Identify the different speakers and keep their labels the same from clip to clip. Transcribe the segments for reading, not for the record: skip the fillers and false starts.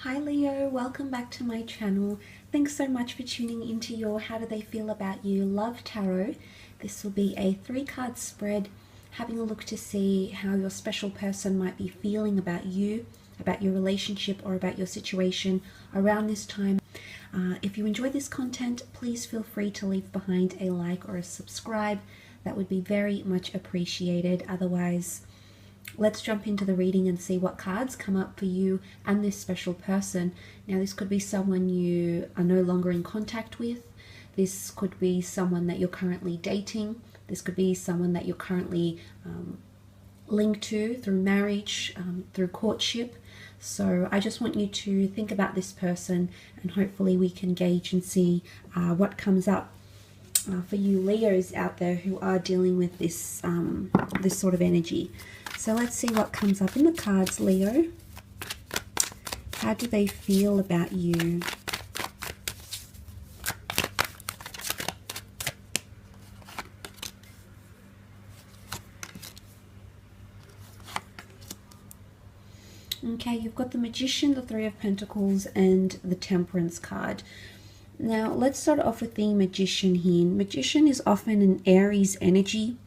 Speaker 1: Hi Leo, welcome back to my channel. Thanks so much for tuning into your How Do They Feel About You Love Tarot. This will be a 3-card spread, having a look to see how your special person might be feeling about you, about your relationship, or about your situation around this time. If you enjoy this content, please feel free to leave behind a like or a subscribe. That would be very much appreciated. Otherwise, let's jump into the reading and see what cards come up for you and this special person. Now, this could be someone you are no longer in contact with. This could be someone that you're currently dating. This could be someone that you're currently linked to through marriage, through courtship. So I just want you to think about this person, and hopefully we can gauge and see what comes up for you Leos out there who are dealing with this this sort of energy. So let's see what comes up in the cards, Leo. How do they feel about you? Okay, you've got the Magician, the Three of Pentacles, and the Temperance card. Now, let's start off with the Magician here. Magician is often an Aries energy.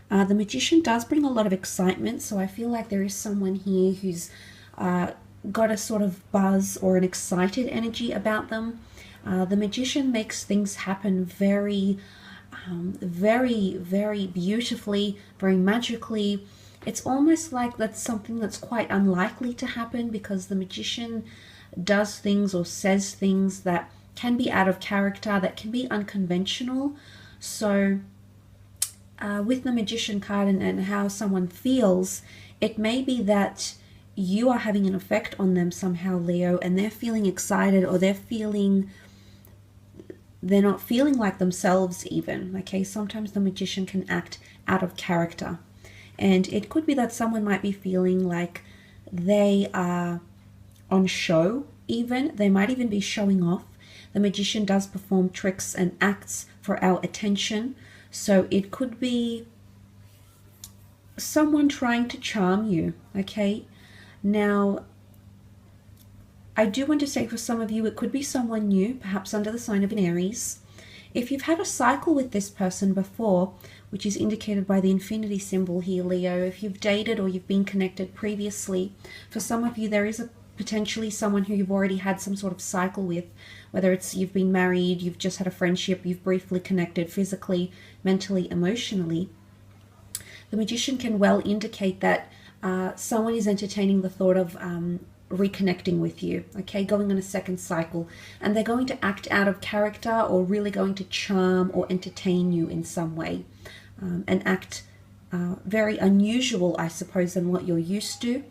Speaker 1: The Magician does bring a lot of excitement, so I feel like there is someone here who's got a sort of buzz or an excited energy about them. The Magician makes things happen very beautifully, very magically. It's almost like that's something that's quite unlikely to happen, because the Magician does things or says things that can be out of character, that can be unconventional. So with the Magician card and how someone feels, it may be that you are having an effect on them somehow, Leo, and they're feeling excited, or they're not feeling like themselves even. Okay, sometimes the Magician can act out of character, and it could be that someone might be feeling like they are on show even. They might even be showing off. The Magician does perform tricks and acts for our attention. So it could be someone trying to charm you, okay? Now, I do want to say for some of you, it could be someone new, perhaps under the sign of an Aries. If you've had a cycle with this person before, which is indicated by the infinity symbol here, Leo, if you've dated or you've been connected previously, for some of you, there is potentially someone who you've already had some sort of cycle with, whether it's you've been married, you've just had a friendship, you've briefly connected physically, mentally, emotionally. The Magician can well indicate that someone is entertaining the thought of reconnecting with you, okay, going on a second cycle, and they're going to act out of character, or really going to charm or entertain you in some way, and act very unusual, I suppose, than what you're used to.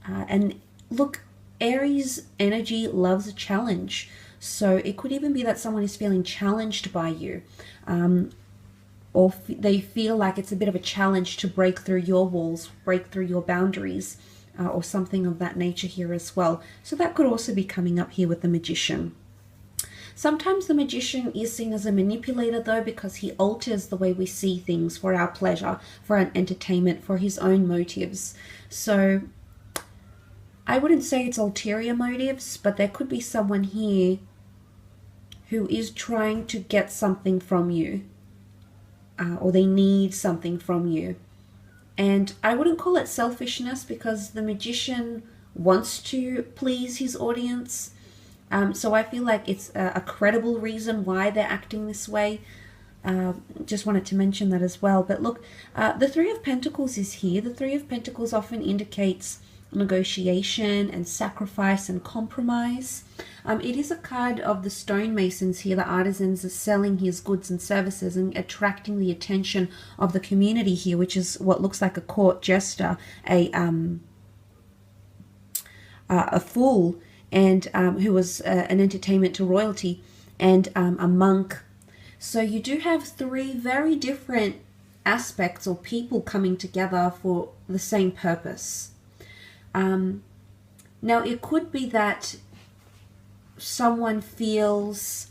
Speaker 1: And look, Aries energy loves a challenge. So it could even be that someone is feeling challenged by you, or they feel like it's a bit of a challenge to break through your walls, break through your boundaries, or something of that nature here as well. So that could also be coming up here with the Magician. Sometimes the Magician is seen as a manipulator, though, because he alters the way we see things for our pleasure, for our entertainment, for his own motives. So I wouldn't say it's ulterior motives, but there could be someone here who is trying to get something from you, or they need something from you. And I wouldn't call it selfishness, because the Magician wants to please his audience. So I feel like it's a credible reason why they're acting this way. Just wanted to mention that as well. But look, the Three of Pentacles is here. The Three of Pentacles often indicates negotiation and sacrifice and compromise. It is a card of the stonemasons here. The artisans are selling his goods and services and attracting the attention of the community here, which is what looks like a court jester, a fool, and who was an entertainment to royalty, and a monk. So you do have three very different aspects or people coming together for the same purpose. Now, it could be that someone feels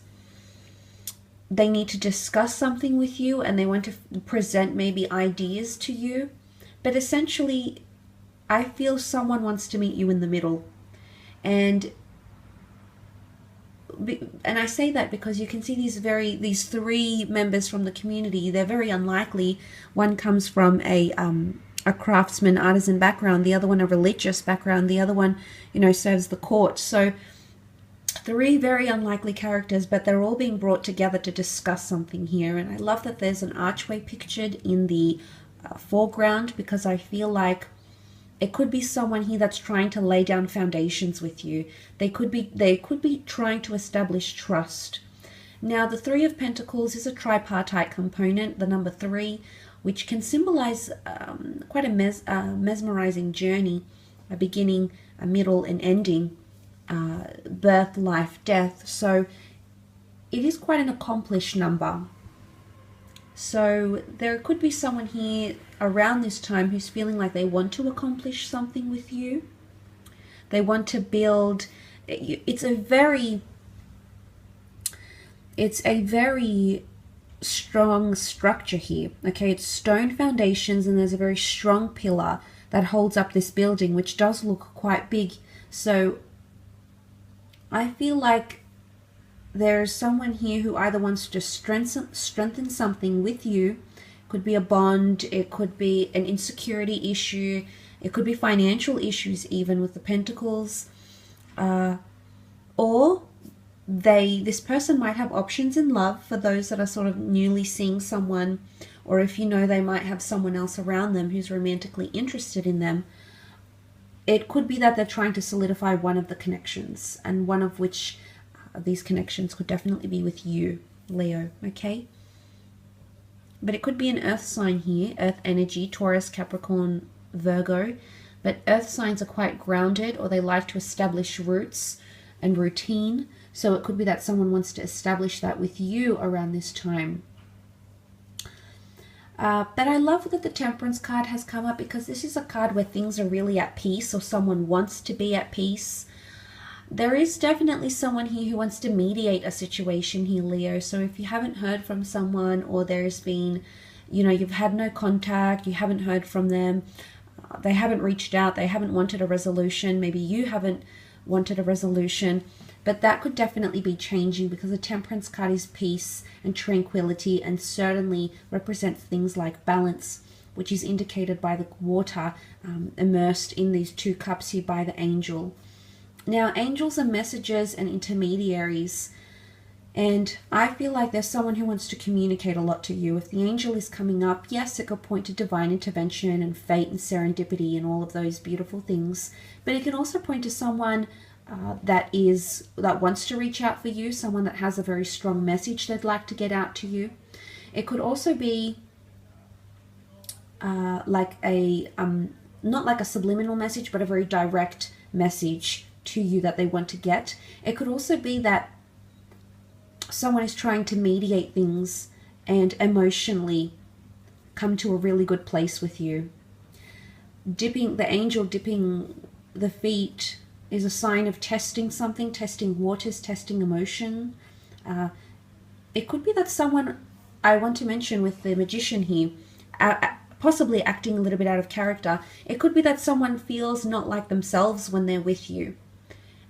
Speaker 1: they need to discuss something with you, and they want to present maybe ideas to you. But essentially, I feel someone wants to meet you in the middle. And I say that because you can see these three members from the community. They're very unlikely. One comes from a craftsman, artisan background, the other one a religious background, the other one, you know, serves the court. So three very unlikely characters, but they're all being brought together to discuss something here. And I love that there's an archway pictured in the foreground, because I feel like it could be someone here that's trying to lay down foundations with you. They could be trying to establish trust. Now, the Three of Pentacles is a tripartite component, the number 3, which can symbolize quite a mesmerizing journey, a beginning, a middle, and ending, birth, life, death. So it is quite an accomplished number. So there could be someone here around this time who's feeling like they want to accomplish something with you. They want to build. It's a very strong structure here. Okay, it's stone foundations, and there's a very strong pillar that holds up this building, which does look quite big. So I feel like there's someone here who either wants to strengthen something with you. It could be a bond, it could be an insecurity issue, it could be financial issues even with the Pentacles, or this person might have options in love for those that are sort of newly seeing someone, or if you know they might have someone else around them who's romantically interested in them. It could be that they're trying to solidify one of the connections, and one of which these connections could definitely be with you, Leo, okay? But it could be an earth sign here, earth energy, Taurus, Capricorn, Virgo. But earth signs are quite grounded, or they like to establish roots and routine. So it could be that someone wants to establish that with you around this time. But I love that the Temperance card has come up, because this is a card where things are really at peace, or someone wants to be at peace. There is definitely someone here who wants to mediate a situation here, Leo. So if you haven't heard from someone, or there's been, you know, you've had no contact, you haven't heard from them, they haven't reached out, they haven't wanted a resolution, maybe you haven't wanted a resolution, but that could definitely be changing, because the Temperance card is peace and tranquility, and certainly represents things like balance, which is indicated by the water immersed in these two cups here by the angel. Now, angels are messengers and intermediaries, and I feel like there's someone who wants to communicate a lot to you. If the angel is coming up, yes, it could point to divine intervention and fate and serendipity and all of those beautiful things, but it can also point to someone that wants to reach out for you, someone that has a very strong message they'd like to get out to you. It could also be like a not like a subliminal message, but a very direct message to you that they want to get. It could also be that someone is trying to mediate things and emotionally come to a really good place with you. The angel dipping the feet is a sign of testing something, testing waters, testing emotion. It could be that someone, I want to mention with the Magician here, possibly acting a little bit out of character, it could be that someone feels not like themselves when they're with you.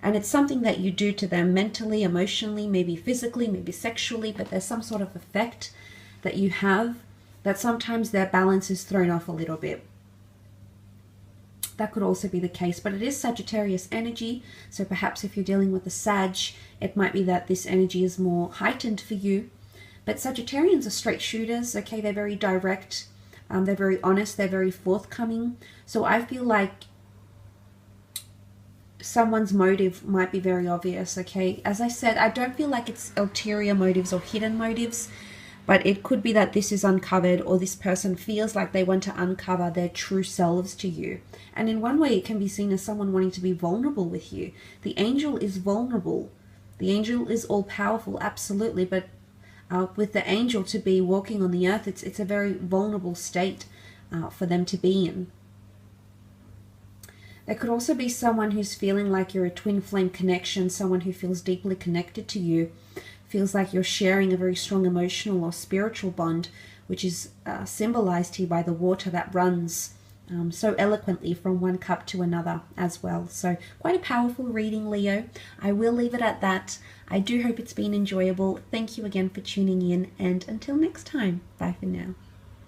Speaker 1: And it's something that you do to them mentally, emotionally, maybe physically, maybe sexually, but there's some sort of effect that you have that sometimes their balance is thrown off a little bit. That could also be the case, but it is Sagittarius energy, so perhaps if you're dealing with a Sag, it might be that this energy is more heightened for you. But Sagittarians are straight shooters, okay? They're very direct, they're very honest, they're very forthcoming. So I feel like someone's motive might be very obvious, okay? As I said, I don't feel like it's ulterior motives or hidden motives, but it could be that this is uncovered, or this person feels like they want to uncover their true selves to you. And in one way, it can be seen as someone wanting to be vulnerable with you. The angel is vulnerable. The angel is all-powerful, absolutely, but with the angel to be walking on the earth, it's a very vulnerable state for them to be in. There could also be someone who's feeling like you're a twin flame connection, someone who feels deeply connected to you, feels like you're sharing a very strong emotional or spiritual bond, which is symbolized here by the water that runs so eloquently from one cup to another as well. So quite a powerful reading, Leo. I will leave it at that. I do hope it's been enjoyable. Thank you again for tuning in, and until next time, bye for now.